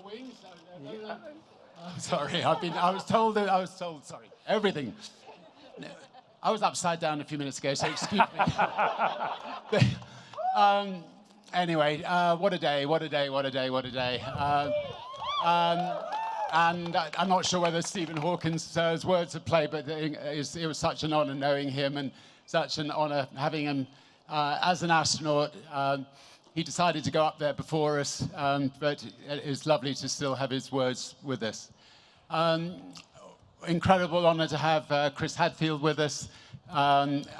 wings. Sorry, I was told, sorry, everything. No, I was upside down a few minutes ago, so excuse me. Anyway, what a day, what a day, what a day, what a day. And I'm not sure whether Stephen Hawkins' words have played, but it was such an honor knowing him and such an honor having him as an astronaut. He decided to go up there before us, but it's lovely to still have his words with us. Incredible honor to have Chris Hadfield with us.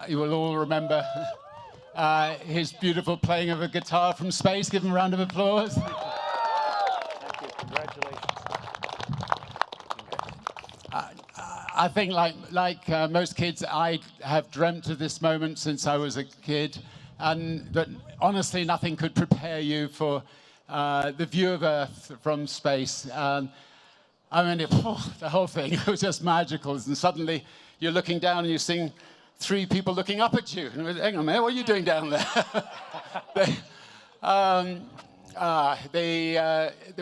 You will all remember his beautiful playing of a guitar from space. Give him a round of applause. Thank you. Congratulations. I think, like most kids, I have dreamt of this moment since I was a kid. But honestly, nothing could prepare you for the view of Earth from space. I mean, the whole thing was just magical. And suddenly, you're looking down and you're seeing 3 people looking up at you. And hang on a minute, what are you doing down there?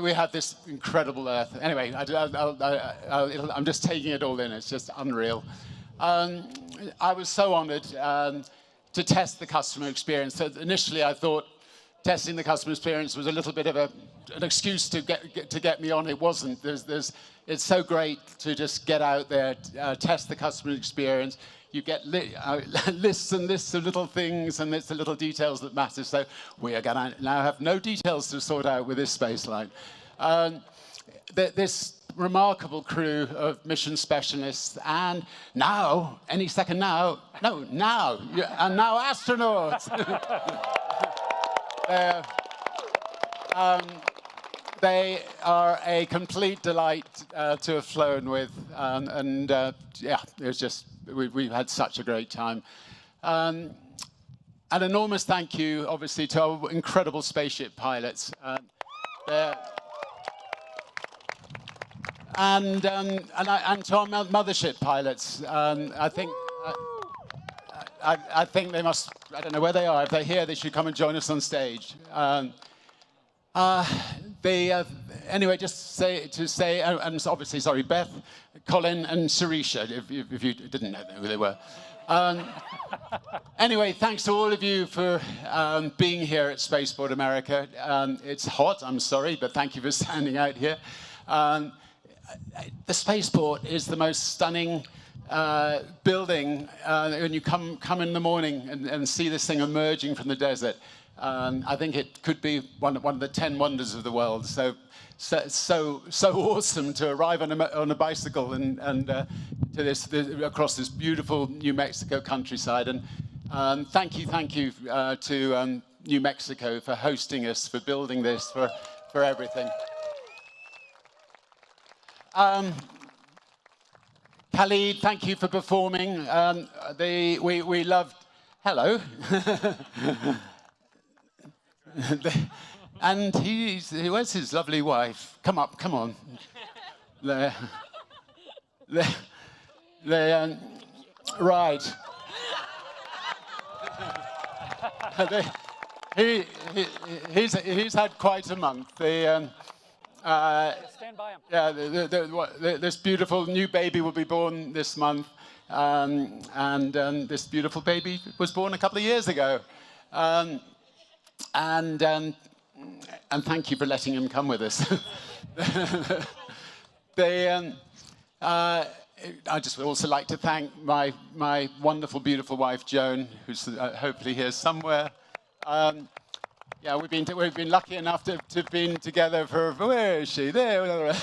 We have this incredible Earth. Anyway, I'm just taking it all in. It's just unreal. I was so honored to test the customer experience. So initially, I thought testing the customer experience was a little bit of an excuse to get me on. It wasn't. It's so great to just get out there, test the customer experience. You get lists and lists of little things, and it's the little details that matter. So we are going to now have no details to sort out with this space line. This remarkable crew of mission specialists, and now, any second now, and now astronauts. They are a complete delight to have flown with, yeah, it was just, we've had such a great time. An enormous thank you, obviously, to our incredible spaceship pilots. And to our mothership pilots. I think they must, I don't know where they are. If they're here, they should come and join us on stage. Anyway, just to say, and obviously, sorry, Beth, Colin, and Sarisha, if you didn't know who they were. Anyway, thanks to all of you for being here at Spaceport America. It's hot, I'm sorry, but thank you for standing out here. The spaceport is the most stunning building. When you come in the morning and see this thing emerging from the desert, I think it could be one of the 10 wonders of the world. So awesome to arrive on a bicycle and across this beautiful New Mexico countryside. And thank you to New Mexico for hosting us, for building this, for everything. Khalid, thank you for performing. We loved. Hello. And where's his lovely wife? Come on. Right. He's had quite a month. Stand by him. Yeah, this beautiful new baby will be born this month, and this beautiful baby was born a couple of years ago. And thank you for letting him come with us. I just would also like to thank my wonderful, beautiful wife, Joan, who's hopefully here somewhere. Yeah, we've been lucky enough to have been together for, where is she? There,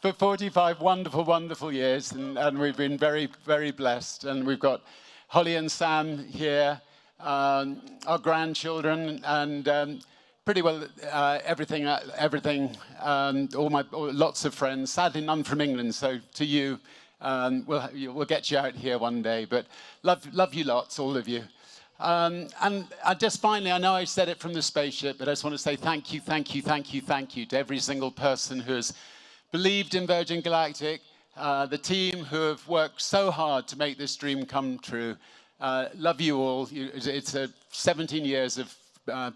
for 45 wonderful, wonderful years, and we've been very, very blessed. And we've got Holly and Sam here, our grandchildren, and pretty well everything. Lots of friends. Sadly, none from England. So to you, we'll get you out here one day. But love you lots, all of you. And just finally, I know I said it from the spaceship, but I just want to say thank you to every single person who has believed in Virgin Galactic, the team who have worked so hard to make this dream come true. Love you all. It's 17 years of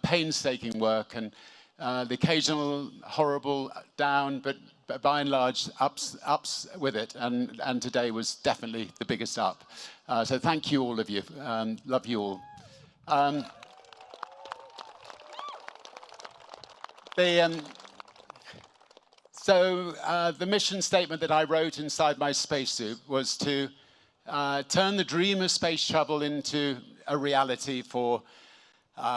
painstaking work, and the occasional horrible down, but by and large, ups with it. And today was definitely the biggest up. So thank you, all of you. Love you all. The mission statement that I wrote inside my spacesuit was to turn the dream of space travel into a reality for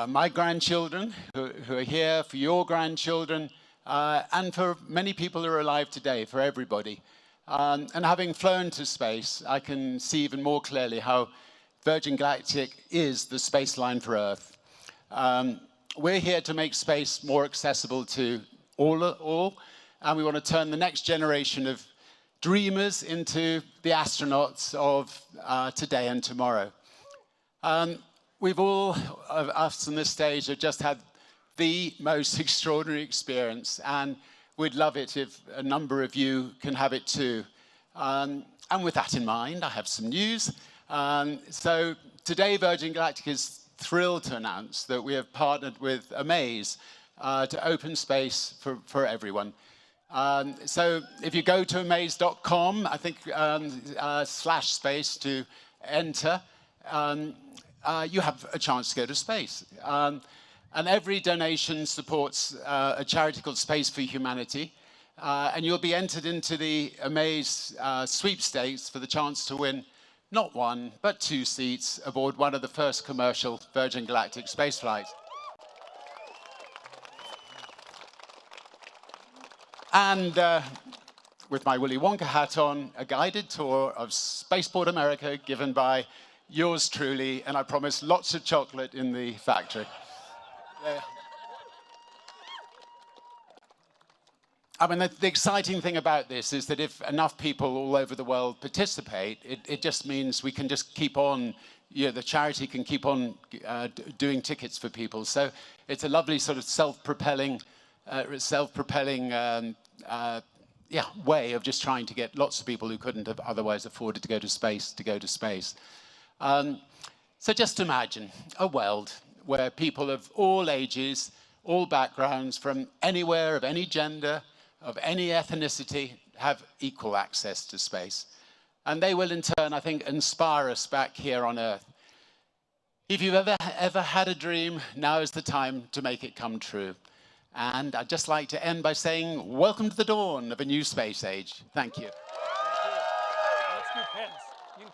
my grandchildren who are here, for your grandchildren, and for many people who are alive today, for everybody. And having flown to space, I can see even more clearly how Virgin Galactic is the space line for Earth. We're here to make space more accessible to all, and we want to turn the next generation of dreamers into the astronauts of today and tomorrow. We've all of us on this stage have just had the most extraordinary experience, and we'd love it if a number of you can have it too. And with that in mind, I have some news. So today, Virgin Galactic is thrilled to announce that we have partnered with Amaze to open space for everyone. So if you go to amaze.com, I think /space to enter, you have a chance to go to space. And every donation supports a charity called Space for Humanity. And you'll be entered into the Amaze sweepstakes for the chance to win not one, but 2 seats aboard one of the first commercial Virgin Galactic space flights. And with my Willy Wonka hat on, a guided tour of Spaceport America given by yours truly, and I promise lots of chocolate in the factory. I mean, the exciting thing about this is that if enough people all over the world participate, it just means we can just keep on, the charity can keep on doing tickets for people. So it's a lovely sort of self-propelling way of just trying to get lots of people who couldn't have otherwise afforded to go to space. So just imagine a world where people of all ages, all backgrounds, from anywhere, of any gender, of any ethnicity, have equal access to space. And they will in turn, I think, inspire us back here on Earth. If you've ever had a dream, now is the time to make it come true. And I'd just like to end by saying, welcome to the dawn of a new space age. Thank you. Thank you. Let's do pins.